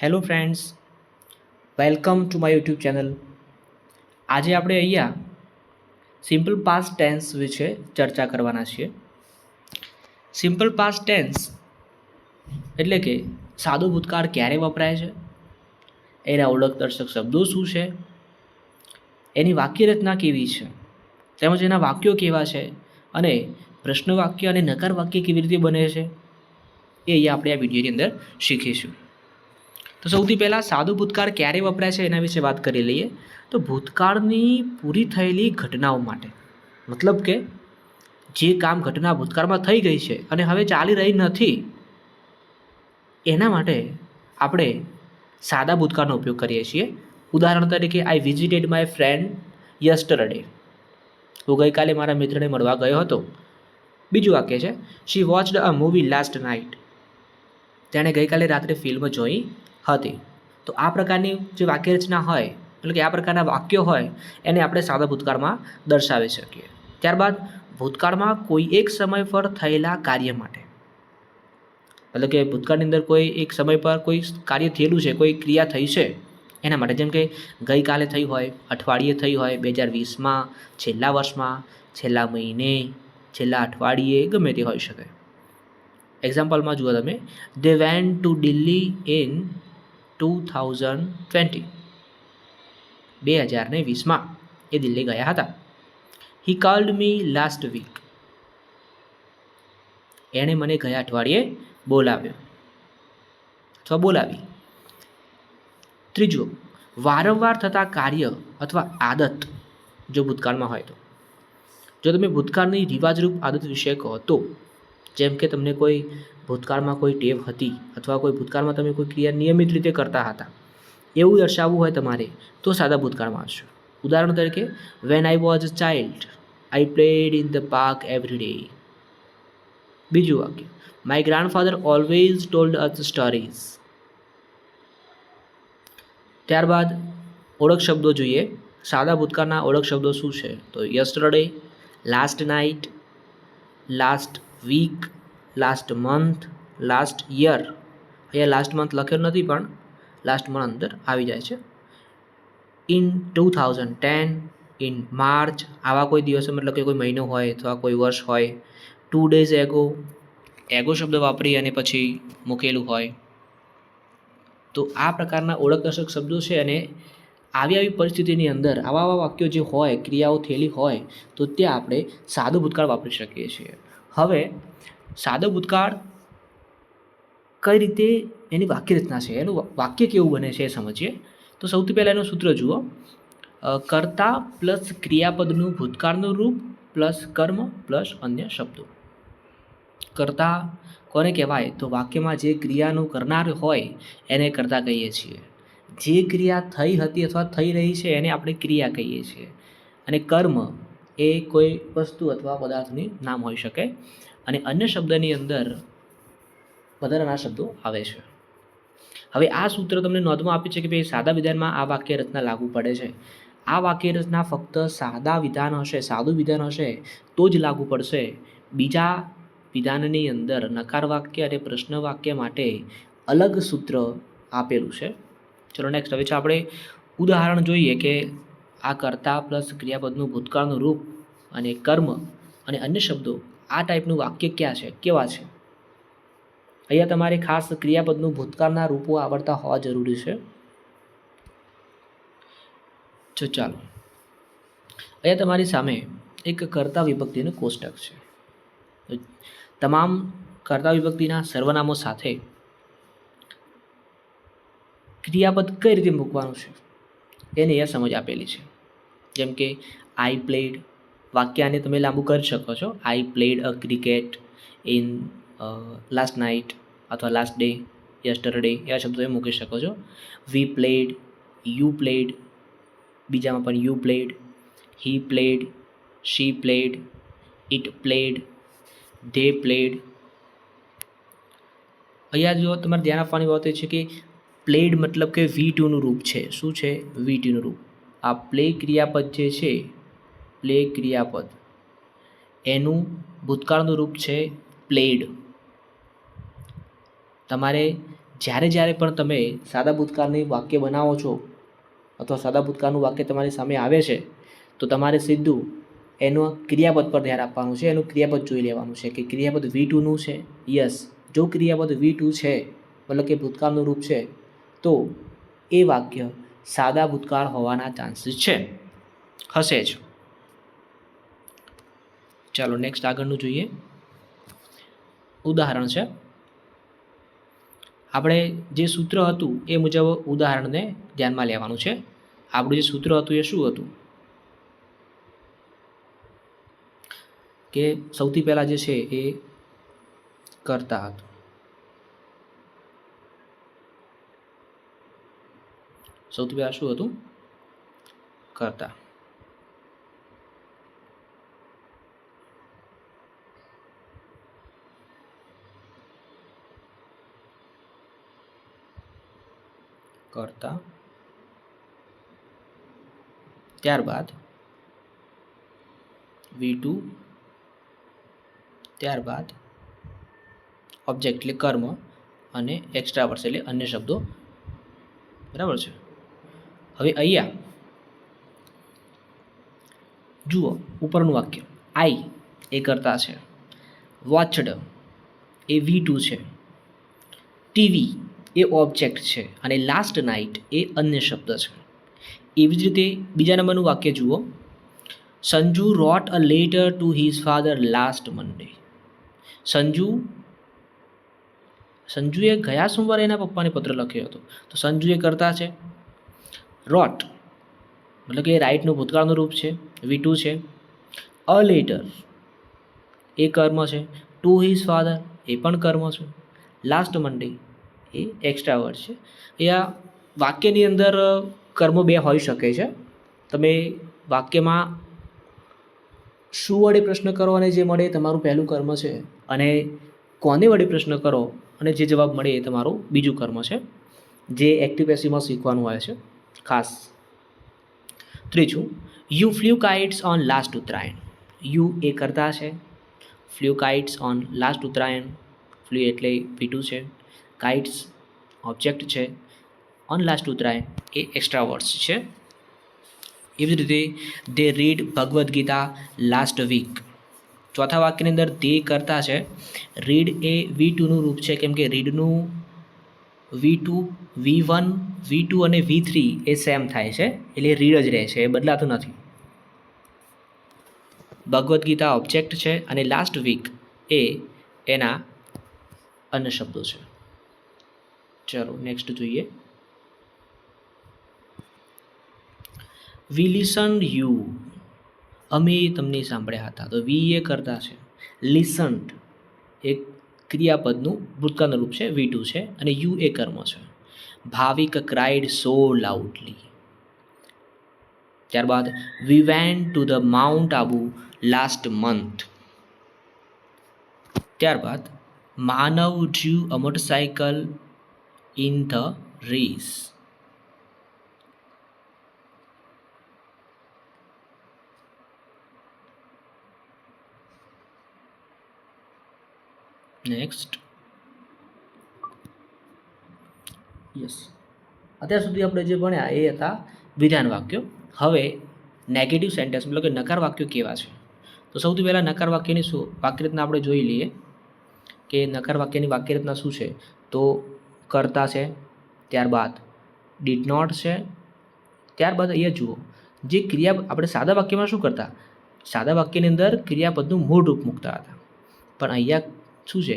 Hello friends, welcome to my YouTube channel. આજે આપણે અહીંયા સિમ્પલ પાસ્ટ ટેન્સ વિશે ચર્ચા કરવાના છીએ. સિમ્પલ પાસ્ટ ટેન્સ એટલે કે સાદો ભૂતકાળ ક્યારે વપરાય છે, એના ઓળખદર્શક શબ્દો શું છે, એની વાક્ય રચના કેવી છે, તેમજ એના વાક્યો કેવા છે અને પ્રશ્ન વાક્ય અને નકાર વાક્ય કેવી રીતે બને છે, એ અહીંયા આપણે આ વિડીયોની અંદર શીખીશું. તો સૌથી પહેલાં સાદો ભૂતકાળ ક્યારે વપરાય છે એના વિશે વાત કરી લઈએ. તો ભૂતકાળની પૂરી થયેલી ઘટનાઓ માટે, મતલબ કે જે કામ ઘટના ભૂતકાળમાં થઈ ગઈ છે અને હવે ચાલી રહી નથી, એના માટે આપણે સાદા ભૂતકાળનો ઉપયોગ કરીએ છીએ. ઉદાહરણ તરીકે, I visited my friend yesterday. હું ગઈકાલે મારા મિત્રને મળવા ગયો હતો. બીજું વાક્ય છે, she watched a movie last night. તેણે ગઈકાલે રાત્રે ફિલ્મ જોઈ હતી. તો આ પ્રકારની જે વાક્ય રચના હોય, એટલે કે આ પ્રકારના વાક્યો હોય, એને આપણે સાદા ભૂતકાળમાં દર્શાવી શકીએ. ત્યારબાદ ભૂતકાળમાં કોઈ એક સમય પર થયેલા કાર્ય માટે, એટલે કે ભૂતકાળની અંદર કોઈ એક સમય પર કોઈ કાર્ય થયેલું છે, કોઈ ક્રિયા થઈ છે, એના માટે. જેમ કે ગઈકાલે થઈ હોય, અઠવાડિયે થઈ હોય, 2020માં, છેલ્લા વર્ષમાં, છેલ્લા મહિને, છેલ્લા અઠવાડિયે, ગમે તે હોઈ શકે. એક્ઝામ્પલમાં જુઓ તમે, દે વેન્ટ ટુ દિલ્હી ઇન 2020. 2020માં એ દિલ્હી ગયા હતા. હી કોલ્ડ મી લાસ્ટ વીક. એણે મને ગયા અઠવાડિયે બોલાવ્યો અથવા બોલાવી. ત્રીજું, વારંવાર થતા કાર્ય અથવા આદત જો ભૂતકાળમાં હોય તો. જો તમે ભૂતકાળની રિવાજરૂપ આદત વિશે કહો તો, જેમ કે તમને કોઈ ભૂતકાળમાં કોઈ ટેવ હતી અથવા કોઈ ભૂતકાળમાં તમે કોઈ ક્રિયા નિયમિત રીતે કરતા હતા, એવું દર્શાવવું હોય તમારે તો સાદા ભૂતકાળમાં આવશે. ઉદાહરણ તરીકે, when I was a child I played in the park every day. બીજું વાક્ય, my grandfather always told us stories. ત્યારબાદ ઓળખ શબ્દો જોઈએ. સાદા ભૂતકાળના ઓળખ શબ્દો શું છે? તો yesterday, last night, last week, last month, last year. અહીંયા લાસ્ટ મંથ લખેલું નથી, પણ લાસ્ટ મંથ અંદર આવી જાય છે. ઇન 2010, ઇન માર્ચ, આવા કોઈ દિવસો, મતલબ કે કોઈ મહિનો હોય અથવા કોઈ વર્ષ હોય. 2 days એગો, એગો શબ્દ વાપરી અને પછી મૂકેલું હોય. તો આ પ્રકારના ઓળખદર્શક શબ્દો છે, અને આવી પરિસ્થિતિની અંદર આવા વાક્યો જે હોય, ક્રિયાઓ થયેલી હોય, તો ત્યાં આપણે સાદો ભૂતકાળ વાપરી શકીએ છીએ. હવે સાદો ભૂતકાળ કઈ રીતે એની વાક્ય રચના છે, એનું વાક્ય કેવું બને છે એ સમજીએ. તો સૌથી પહેલાં એનું સૂત્ર જુઓ. કર્તા પ્લસ ક્રિયાપદનું ભૂતકાળનું રૂપ પ્લસ કર્મ પ્લસ અન્ય શબ્દો. કર્તા કોને કહેવાય? તો વાક્યમાં જે ક્રિયાનું કરનાર હોય એને કર્તા કહીએ છીએ. જે ક્રિયા થઈ હતી અથવા થઈ રહી છે એને આપણે ક્રિયા કહીએ છીએ. અને કર્મ એ કોઈ વસ્તુ અથવા પદાર્થની નામ હોઈ શકે. અને અન્ય શબ્દની અંદર વધારાના શબ્દો આવે છે. હવે આ સૂત્ર તમને નોંધમાં આપ્યું છે કે ભાઈ સાદા વિધાનમાં આ વાક્ય રચના લાગુ પડે છે. આ વાક્ય રચના ફક્ત સાદા વિધાન હશે, સાદું વિધાન હશે તો જ લાગુ પડશે. બીજા વિધાનની અંદર નકાર વાક્ય અને પ્રશ્ન વાક્ય માટે અલગ સૂત્ર આપેલું છે. ચલો નેક્સ્ટ. હવે આપણે ઉદાહરણ જોઈએ કે આ કર્તા પ્લસ ક્રિયાપદનું ભૂતકાળનું રૂપ અને કર્મ અને અન્ય શબ્દો, આ ટાઈપનું વાક્ય ક્યાં છે, કેવા છે. અહીંયા તમારે ખાસ ક્રિયાપદનું ભૂતકાળના રૂપો આવડતા હોવા જરૂરી છે. ચાલો, અહીંયા તમારી સામે એક કર્તા વિભક્તિનું કોષ્ટક છે. તમામ કર્તા વિભક્તિના સર્વનામો સાથે ક્રિયાપદ કઈ રીતે મૂકવાનું છે એને એ સમજ આપેલી છે. જેમ કે આઈ પ્લેડ, વાક્યને તમે લાંબુ કરી શકો છો. આઈ played a cricket in last night અથવા લાસ્ટ ડે, યસ્ટરડે, એવા શબ્દો તમે મૂકી શકો છો. વી પ્લેડ, યુ પ્લેડ, બીજામાં પણ you played, he played, she played, it played, they played. અહીંયા જો તમારે ધ્યાન આપવાની વાત એ છે કે પ્લેડ મતલબ કે V2નું રૂપ છે. શું છે? V2નું રૂપ. આ પ્લે ક્રિયાપદ જે છે, પ્લે ક્રિયાપદ, એનું ભૂતકાળનું રૂપ છે પ્લેડ. તમારે જ્યારે પણ તમે સાદા ભૂતકાળની વાક્ય બનાવો છો અથવા સાદા ભૂતકાળનું વાક્ય તમારી સામે આવે છે તો તમારે સીધું એનું ક્રિયાપદ પર ધ્યાન આપવાનું છે, એનું ક્રિયાપદ જોઈ લેવાનું છે કે ક્રિયાપદ V2નું છે. યસ, જો ક્રિયાપદ V2 છે મતલબ કે ભૂતકાળનું રૂપ છે તો એ વાક્ય સાદા ભૂતકાળ હોવાના ચાન્સીસ છે, હશે જ. ચાલો નેક્સ્ટ આગળનું જોઈએ. ઉદાહરણ છે. આપણે જે સૂત્ર હતું એ મુજબ ઉદાહરણને ધ્યાનમાં લેવાનું છે. આપણું જે સૂત્ર હતું એ શું હતું કે સૌથી પહેલાં જે છે એ કર્તા હતું. સૌથી પહેલાં શું હતું? કર્તા. કર્તા. ત્યારબાદ V2, ત્યારબાદ ઓબ્જેક્ટ એટલે કર્મ અને એક્સ્ટ્રા વર્ડ્સ એટલે અન્ય શબ્દો. બરાબર છે. હવે અહીંયા જુઓ ઉપરનું વાક્ય, આઈ એ કર્તા છે, વોચડ એ V2 છે, ટીવી એ ઓબ્જેક્ટ છે અને લાસ્ટ નાઇટ એ અન્ય શબ્દ છે. એવી જ રીતે બીજા નંબરનું વાક્ય જુઓ, Sanju wrote a letter to his father last Monday. સંજુએ ગયા સોમવારે એના પપ્પાને પત્ર લખ્યો હતો. તો સંજુ એ કર્તા છે, રોટ મતલબ કે રાઇટનું ભૂતકાળનું રૂપ છે, V2 છે, અ લેટર એ કર્મ છે, ટુ હિઝ ફાધર એ પણ કર્મ છે, લાસ્ટ મંડે એ એક્સ્ટ્રા વર્ડ છે. એ આ વાક્યની અંદર કર્મ બે હોઈ શકે છે. તમે વાક્યમાં શું વડે પ્રશ્ન કરો અને જે મળે એ તમારું પહેલું કર્મ છે, અને કોને વડે પ્રશ્ન કરો અને જે જવાબ મળે એ તમારું બીજું કર્મ છે, જે એક્ટિવ પેસિવમાં શીખવાનું હોય છે ખાસ. ત્રીજું, you flew kites on last Uttarayan. You એ કર્તા છે, flew kites on last Uttarayan, flew એટલે V2 છે, કાઇટ્સ ઓબ્જેક્ટ છે, ઓન લાસ્ટ ઉત્તરાયણ એ એક્સ્ટ્રા વર્ડ્સ છે. એવી જ રીતે they read Bhagavad Gita last week. ચોથા વાક્યની અંદર તે કરતા છે, રીડ એ V2નું રૂપ છે, કેમ કે રીડનું V2, V1, V2 અને V3 એ સેમ થાય છે, એટલે રીડ જ રહે છે, એ બદલાતું નથી. ભગવદ્ ગીતા ઓબ્જેક્ટ છે અને લાસ્ટ વીક એ એના અન્ય શબ્દો છે. ચલો નેક્સ્ટ જોઈએ. વી લિસન યુ, અમે તમને સાંભળ્યા હતા. તો વી એ કરતા છે, લિસન્ડ એ ક્રિયાપદનું ભૂતકાળનું રૂપ છે, V2 છે, અને યુ એ કર્મ છે. Bhavik cried so loudly. ત્યારબાદ we went to the Mount Abu last month. ત્યારબાદ Manav drove a motorcycle in the race. Next. Yes, અત્યાર સુધી આપણે જે ભણ્યા એ હતા વિધાન વાક્યો. હવે નેગેટિવ સેન્ટેન્સ મતલબ કે નકાર વાક્યો કેવા છે. તો સૌથી પહેલાં નકાર વાક્યની શું વાક્યરચના આપણે જોઈ લઈએ કે નકાર વાક્યની વાક્યરચના શું છે. તો કર્તા છે, ત્યારબાદ ડીડ નોટ છે, ત્યારબાદ અહીંયા જુઓ જે ક્રિયા આપણે સાદા વાક્યમાં શું કરતા, સાદા વાક્યની અંદર ક્રિયાપદનું મૂળ રૂપ મૂકતા હતા, પણ અહીંયા શું છે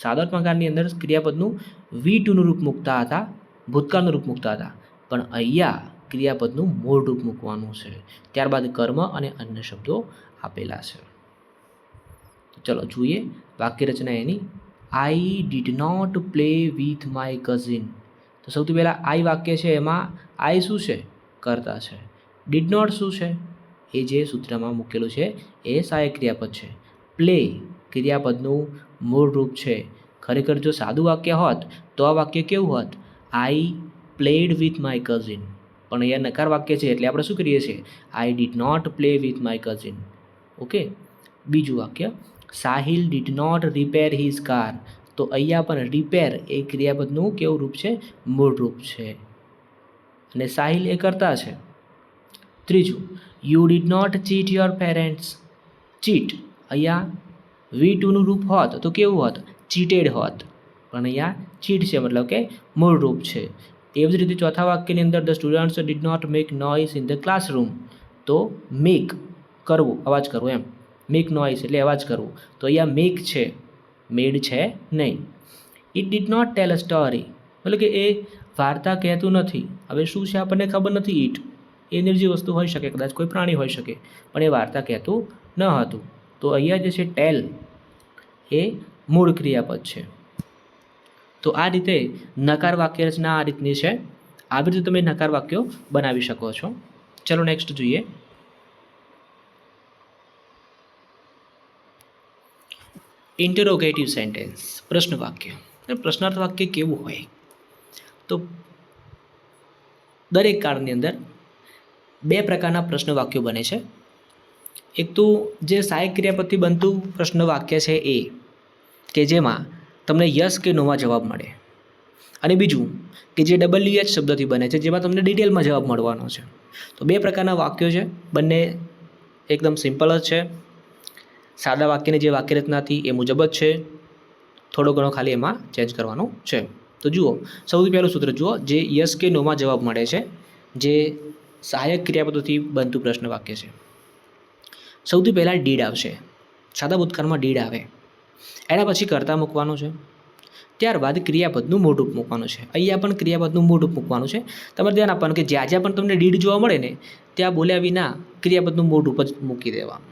સાદા અંદર ક્રિયાપદનું V2નું રૂપ મૂકતા હતા, ભૂતકાળનું રૂપ મૂકતા હતા, પણ અહીંયા ક્રિયાપદનું મૂળ રૂપ મૂકવાનું છે. ત્યારબાદ કર્મ અને અન્ય શબ્દો આપેલા છે. ચલો જોઈએ વાક્ય રચના એની. I did not play with my cousin. તો સૌથી પહેલાં આઈ વાક્ય છે, એમાં આઈ શું છે, કરતા છે. ડીડ નોટ શું છે, એ જે સૂત્રમાં મૂકેલું છે એ સહાયક ક્રિયાપદ છે. પ્લે ક્રિયાપદનું મૂળ રૂપ છે. ખરેખર જો સાદું વાક્ય હોત તો આ વાક્ય કેવું હોત, આઈ પ્લેડ વિથ માય કઝિન, પણ અહીંયા નકાર વાક્ય છે એટલે આપણે શું કરીએ છીએ, I did not play with my cousin. Okay. બીજું વાક્ય, Sahil did not repair his car. તો અહીંયા પણ રિપેર એ ક્રિયાપદનું કેવું રૂપ છે? મૂળ રૂપ છે. અને સાહિલ એ કરતા છે. ત્રીજું, you did not cheat your parents. Cheat અહીંયા V2નું રૂપ હોત તો કેવું હોત? ચીટેડ હોત. પણ અહીંયા ચીટ છે મતલબ કે મૂળ રૂપ છે. એવી જ રીતે ચોથા વાક્યની અંદર the students did not make noise in the classroom. તો મેક કરવું, અવાજ કરવો એમ. મેક નોઇઝ એટલે અવાજ કરવું. તો અહીંયા મેક છે, મેડ છે નહીં. It did not tell a story, મતલબ કે એ વાર્તા કહેતું નથી. હવે શું છે આપણને ખબર નથી. ઈટ એ નિર્જીવ વસ્તુ હોઈ શકે, કદાચ કોઈ પ્રાણી હોઈ શકે, પણ એ વાર્તા કહેતું ન હતું. તો અહીંયા જે છે ટેલ એ મૂળ ક્રિયાપદ છે. તો આ રીતે નકાર વાક્ય રચના આ રીતની છે. આવી રીતે તમે નકાર વાક્યો બનાવી શકો છો. ચલો નેક્સ્ટ જોઈએ. ઇન્ટરોગેટિવ સેન્ટેન્સ, પ્રશ્ન વાક્ય. પ્રશ્નાર્થ વાક્ય કેવું હોય? તો દરેક કાળની અંદર બે પ્રકારના પ્રશ્ન વાક્યો બને છે. એક તો જે સહાયક ક્રિયાપદથી બનતું પ્રશ્ન વાક્ય છે એ, કે જેમાં તમને યસ કે નોમાં જવાબ મળે. અને બીજું કે જે WH શબ્દથી બને છે, જેમાં તમને ડિટેલમાં જવાબ મળવાનો છે. તો બે પ્રકારના વાક્યો છે, બંને એકદમ સિમ્પલ જ છે. સાદા વાક્યની જે વાક્યરચના હતી એ મુજબ જ છે, થોડો ઘણો ખાલી એમાં ચેન્જ કરવાનું છે. તો જુઓ, સૌથી પહેલું સૂત્ર જુઓ, જે યસ કે નોમાં જવાબ મળે છે, જે સહાયક ક્રિયાપદોથી બનતું પ્રશ્ન વાક્ય છે. સૌથી પહેલાં ડીડ આવશે. સાદા ભૂતકાળમાં ડીડ આવે, એના પછી કર્તા મૂકવાનું છે, ત્યારબાદ ક્રિયાપદનું મૂળરૂપ મૂકવાનું છે. અહીંયા પણ ક્રિયાપદનું મૂળરૂપ મૂકવાનું છે. તમારે ધ્યાન આપવાનું કે જ્યાં જ્યાં પણ તમને ડીડ જોવા મળે ને, ત્યાં બોલ્યા વિના ક્રિયાપદનું મૂળરૂપ જ મૂકી દેવાનું.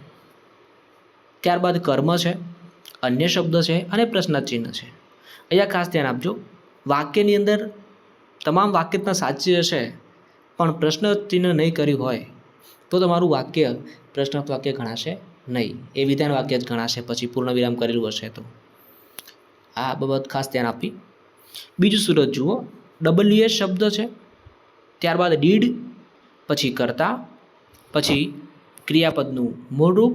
ત્યારબાદ કર્મ છે, અન્ય શબ્દ છે અને પ્રશ્નાર્થ ચિહ્ન છે. અહીંયા ખાસ ધ્યાન આપજો, વાક્યની અંદર તમામ વાક્યરચના સાચી હશે પણ પ્રશ્ન ચિહ્ન નહીં કર્યું હોય તો તમારું વાક્ય પ્રશ્નાર્થ વાક્ય ગણાશે નહીં, એ વિધાન વાક્ય જ ગણાશે પછી પૂર્ણ વિરામ કરેલું હશે તો. આ બાબત ખાસ ધ્યાન આપવી. બીજું સૂરત જુઓ, WH શબ્દ છે, ત્યારબાદ ડીડ, પછી કર્તા, પછી ક્રિયાપદનું મૂળરૂપ,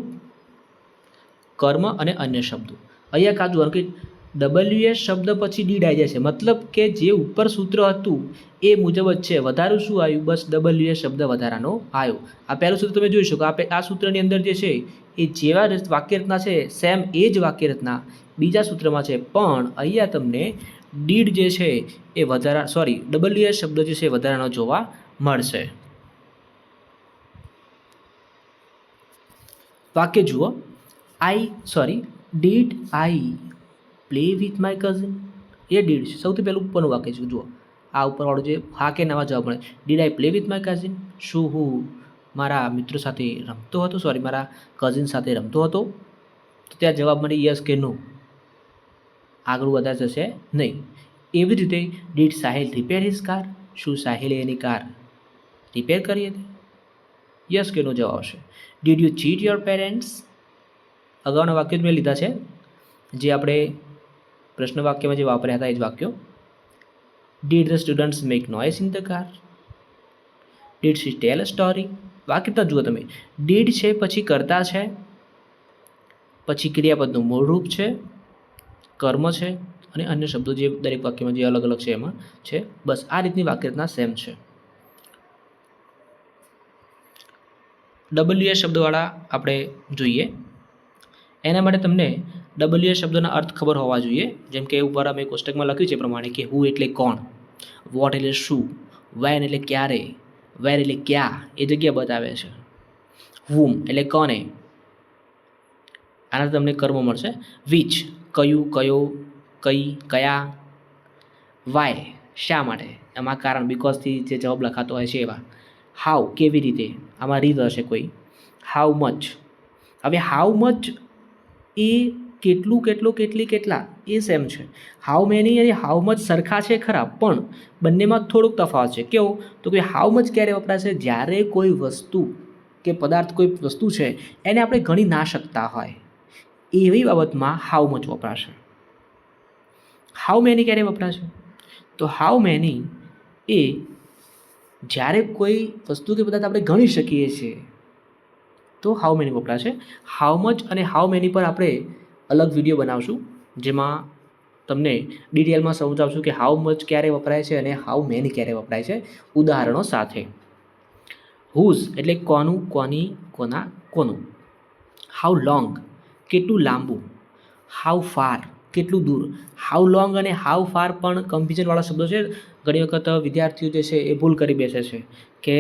કર્મ અને અન્ય શબ્દો. અહીંયા ખાસ જોવાનું કે WH શબ્દ પછી ડીડ આવી જાય છે, મતલબ કે જે ઉપર સૂત્ર હતું એ મુજબ જ છે. વધારું શું આવ્યું? બસ WH શબ્દ વધારાનો આવ્યો. આ પહેલું સૂત્ર તમે જોઈ શકો. આ સૂત્રની અંદર જે છે એ જેવા વાક્યરચના છે સેમ એ જ વાક્યરચના બીજા સૂત્રમાં છે, પણ અહીંયા તમને ડીડ જે છે એ WH શબ્દ જે છે વધારાનો જોવા મળશે. વાક્ય જુઓ, did I play with my cousin. A did છે. સૌથી પહેલું ઉપરનું વાક્ય છે. જુઓ, આ ઉપરવાળું જે હા કે નામાં જવાબ મળે. Did I play with my cousin? શું હું મારા મિત્રો સાથે રમતો હતો? મારા કઝિન સાથે રમતો હતો? તો ત્યાં જવાબ મળે યસ કે નો, આગળ વધારે જશે નહીં. એવી જ રીતે did Sahil repair his car? શું સાહિલે એની કાર રિપેર કરી હતી? યસ કે નો જવાબ આવશે. Did you cheat your parents? અગાઉના વાક્યો જ મેં લીધા છે, જે આપણે પ્રશ્ન વાક્યમાં જે વાપર્યા હતા એ જ વાક્યો. Did the students make noise in the car? Did she tell a story? વાક્યતા જુઓ તમે, ડીડ છે, પછી કર્તા છે, પછી ક્રિયાપદનું મૂળરૂપ છે, કર્મ છે અને અન્ય શબ્દો જે દરેક વાક્યમાં જે અલગ અલગ છે એમાં છે. બસ આ રીતની વાક્યરચના સેમ છે. WH શબ્દવાળા આપણે જોઈએ. એના માટે તમને WH શબ્દના અર્થ ખબર હોવા જોઈએ. જેમ કે ઉપર અમે કોષ્ટકમાં લખ્યું છે પ્રમાણે કે હુ એટલે કોણ, વોટ એટલે શું, વેન એટલે ક્યારે, વેર એટલે ક્યાં, એ જગ્યા બતાવે છે. હુમ એટલે કોને, આનાથી તમને કર્મ મળશે. વિચ કયું, કયો, કઈ, કયા. વાય શા માટે, એમાં કારણ બીકોઝથી જે જવાબ લખાતો હોય છે એવા. હાઉ કેવી રીતે, આમાં રીત હશે કોઈ. હાઉ મચ, હવે હાઉ મચ એ કેટલું, કેટલો, કેટલી, કેટલા એ સેમ છે. હાઉ મેની અને હાઉ મચ સરખા છે ખરા, પણ બંનેમાં થોડોક તફાવત છે. કેવો? તો કે હાઉ મચ ક્યારે વપરાશે? જ્યારે કોઈ વસ્તુ કે પદાર્થ, કોઈ વસ્તુ છે એને આપણે ગણી ના શકતા હોય એવી બાબતમાં હાઉ મચ વપરાશે. હાઉ મેની ક્યારે વપરાશે? તો હાઉ મેની એ જ્યારે કોઈ વસ્તુ કે પદાર્થ આપણે ગણી શકીએ છીએ તો હાઉ મેની વપરાશે. હાઉ મચ અને હાઉ મેની પર આપણે અલગ વિડીયો બનાવશું, જેમાં તમને ડિટેલમાં સમજાવશું કે હાઉ મચ ક્યારે વપરાય છે અને હાઉ મેની ક્યારે વપરાય છે ઉદાહરણો સાથે. હુઝ એટલે કોનું, કોની, કોના, કોનું. હાઉ લોંગ કેટલું લાંબુ. હાઉ ફાર કેટલું દૂર. હાઉ લોંગ અને હાઉ ફાર પણ કન્ફ્યુઝનવાળા શબ્દો છે. ઘણી વખત વિદ્યાર્થીઓ જે છે એ ભૂલ કરી બેસે છે કે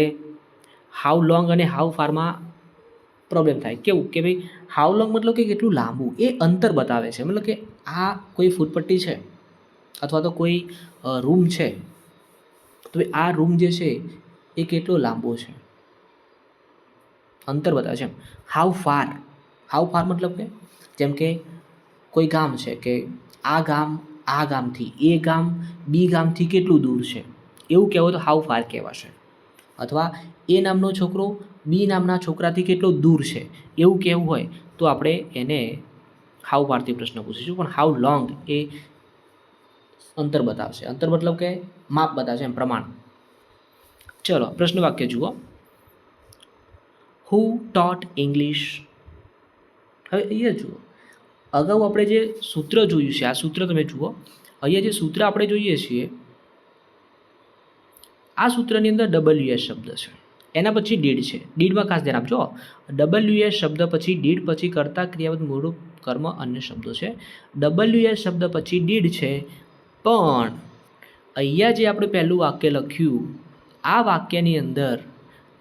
હાઉ લોંગ અને હાઉ ફારમાં પ્રોબ્લેમ થાય. કેવું કે ભાઈ હાઉ લોંગ મતલબ કે કેટલું લાંબુ, એ અંતર બતાવે છે. મતલબ કે આ કોઈ ફૂટપટ્ટી છે અથવા તો કોઈ રૂમ છે, તો આ રૂમ જે છે એ કેટલો લાંબો છે, અંતર બતાવે છે. હાઉ ફાર, હાઉ ફાર મતલબ કે જેમ કે કોઈ ગામ છે કે આ ગામ આ ગામથી, એ ગામ બી ગામથી કેટલું દૂર છે, એવું કહેવું તો હાઉ ફાર કહેવાશે. અથવા એ નામનો છોકરો બી નામના છોકરાથી કેટલો દૂર છે, એવું કહેવું હોય તો આપણે એને હાઉ ફારથી પ્રશ્ન પૂછીશું. પણ હાઉ લોંગ એ અંતર બતાવશે. અંતર મતલબ કે માપ બતાવશે, એમ પ્રમાણ. ચલો પ્રશ્ન વાક્ય જુઓ. હુ ટોટ ઇંગ્લિશ. હવે અહીંયા જુઓ, અગાઉ આપણે જે સૂત્ર જોયું છે, આ સૂત્ર તમે જુઓ. અહીંયા જે સૂત્ર આપણે જોઈએ છીએ, આ સૂત્રની અંદર WS શબ્દ છે, એના પછી ડીડ છે. ડીડમાં ખાસ ધ્યાન આપજો. WS શબ્દ પછી ડીડ પછી કર્તા ક્રિયાપદ મૂળરૂપ કર્મ અન્ય શબ્દો છે. WS શબ્દ પછી ડીડ છે, પણ અહીંયા જે આપણે પહેલું વાક્ય લખ્યું, આ વાક્યની અંદર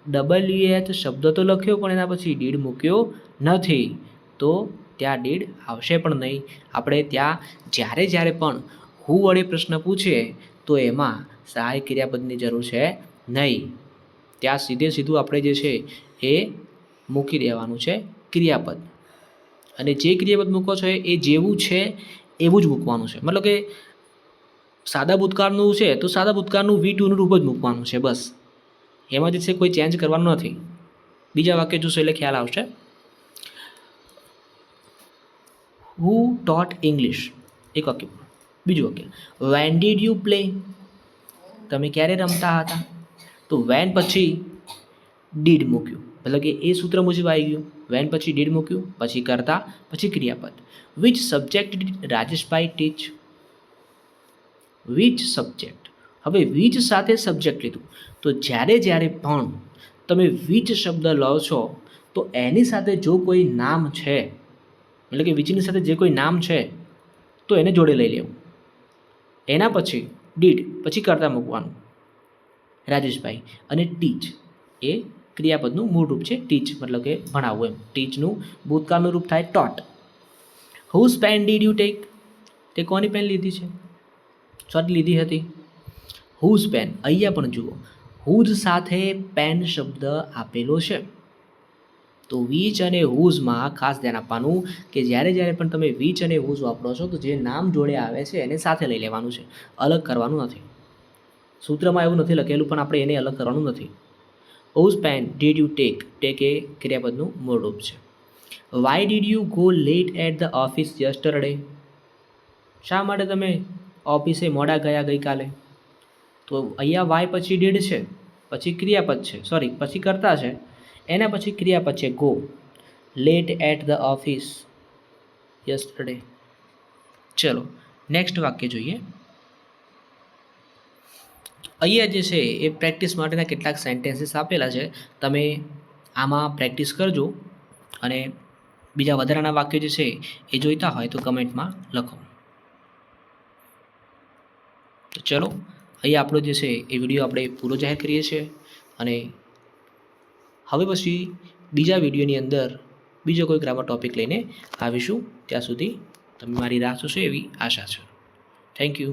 WH શબ્દ તો લખ્યો પણ એના પછી ડીડ મૂક્યો નથી, તો ત્યાં ડીડ આવશે પણ નહીં. આપણે ત્યાં જ્યારે પણ હું વડે પ્રશ્ન પૂછીએ તો એમાં સહાય ક્રિયાપદની જરૂર છે નહીં. ત્યાં સીધું આપણે જે છે એ મૂકી દેવાનું છે ક્રિયાપદ. અને જે ક્રિયાપદ મૂકો છો એ જેવું છે એવું જ મૂકવાનું છે. મતલબ કે સાદા ભૂતકાળનું છે તો સાદા ભૂતકાળનું V2 નું રૂપ જ મૂકવાનું છે, બસ. એમાં જે છે કોઈ ચેન્જ કરવાનું નથી. બીજા વાક્ય જોશો એટલે ખ્યાલ આવશે. હુ ટોટ ઇંગ્લિશ, એક વાક્ય. બીજું વાક્ય, વેન ડીડ યુ પ્લે. તમે ક્યારે રમતા હતા, તો વેન પછી ડીડ મૂક્યું, મતલબ કે એ સૂત્ર મુજબ આવી ગયું. વેન પછી ડીડ મૂક્યું, પછી કરતા, પછી ક્રિયાપદ. Which subject did Rajeshbhai teach. Which subject, હવે વિચ સાથે સબ્જેક્ટ લીધું, તો જ્યારે પણ તમે વિચ શબ્દ લો છો તો એની સાથે જો કોઈ નામ છે, એટલે કે વિચની સાથે જે કોઈ નામ છે તો એને જોડે લઈ લેવું. એના પછી ડીડ પછી કરતા મૂકવાનું, રાજેશભાઈ. અને ટીચ એ ક્રિયાપદનું મૂળ રૂપ છે. ટીચ મતલબ કે ભણાવવું, એમ. ટીચનું ભૂતકાળનું રૂપ થાય taught. Whose pen did you take. તે કોની પેન લીધી છે, શોર્ટ લીધી હતી. હુઝ પેન, અહીંયા પણ જુઓ, હુઝ સાથે પેન શબ્દ આપેલો છે. તો વિચ અને હુઝમાં ખાસ ધ્યાન આપવાનું કે જ્યારે પણ તમે વિચ અને હુઝ વાપરો છો તો જે નામ જોડે આવે છે એને સાથે લઈ લેવાનું છે, અલગ કરવાનું નથી. સૂત્રમાં એવું નથી લખેલું પણ આપણે એને અલગ કરવાનું નથી. Whose pen did you take. Take એ ક્રિયાપદનું મૂળ રૂપ છે. Why did you go late at the office yesterday. શા માટે તમે ઓફિસે મોડા ગયા ગઈકાલે. તો અહીંયા વાય પછી ડીડ છે, પછી ક્રિયાપદ છે, પછી કરતા છે, એના પછી ક્રિયાપદ છે go. Late at the office yesterday. ચલો નેક્સ્ટ વાક્ય જોઈએ. અહીંયા જે છે એ પ્રેક્ટિસ માટેના કેટલાક સેન્ટેન્સીસ આપેલા છે. તમે આમાં પ્રેક્ટિસ કરજો અને બીજા વધારાના વાક્યો જે છે એ જોઈતા હોય તો કમેન્ટમાં લખો. તો ચલો અહીંયા આપણો જે છે એ વિડીયો આપણે પૂરો જાહેર કરીએ છીએ અને હવે પછી બીજા વિડીયોની અંદર બીજો કોઈ ગ્રામર ટૉપિક લઈને આવીશું. ત્યાં સુધી તમે મારી રાહ જોશો એવી આશા છે. Thank you.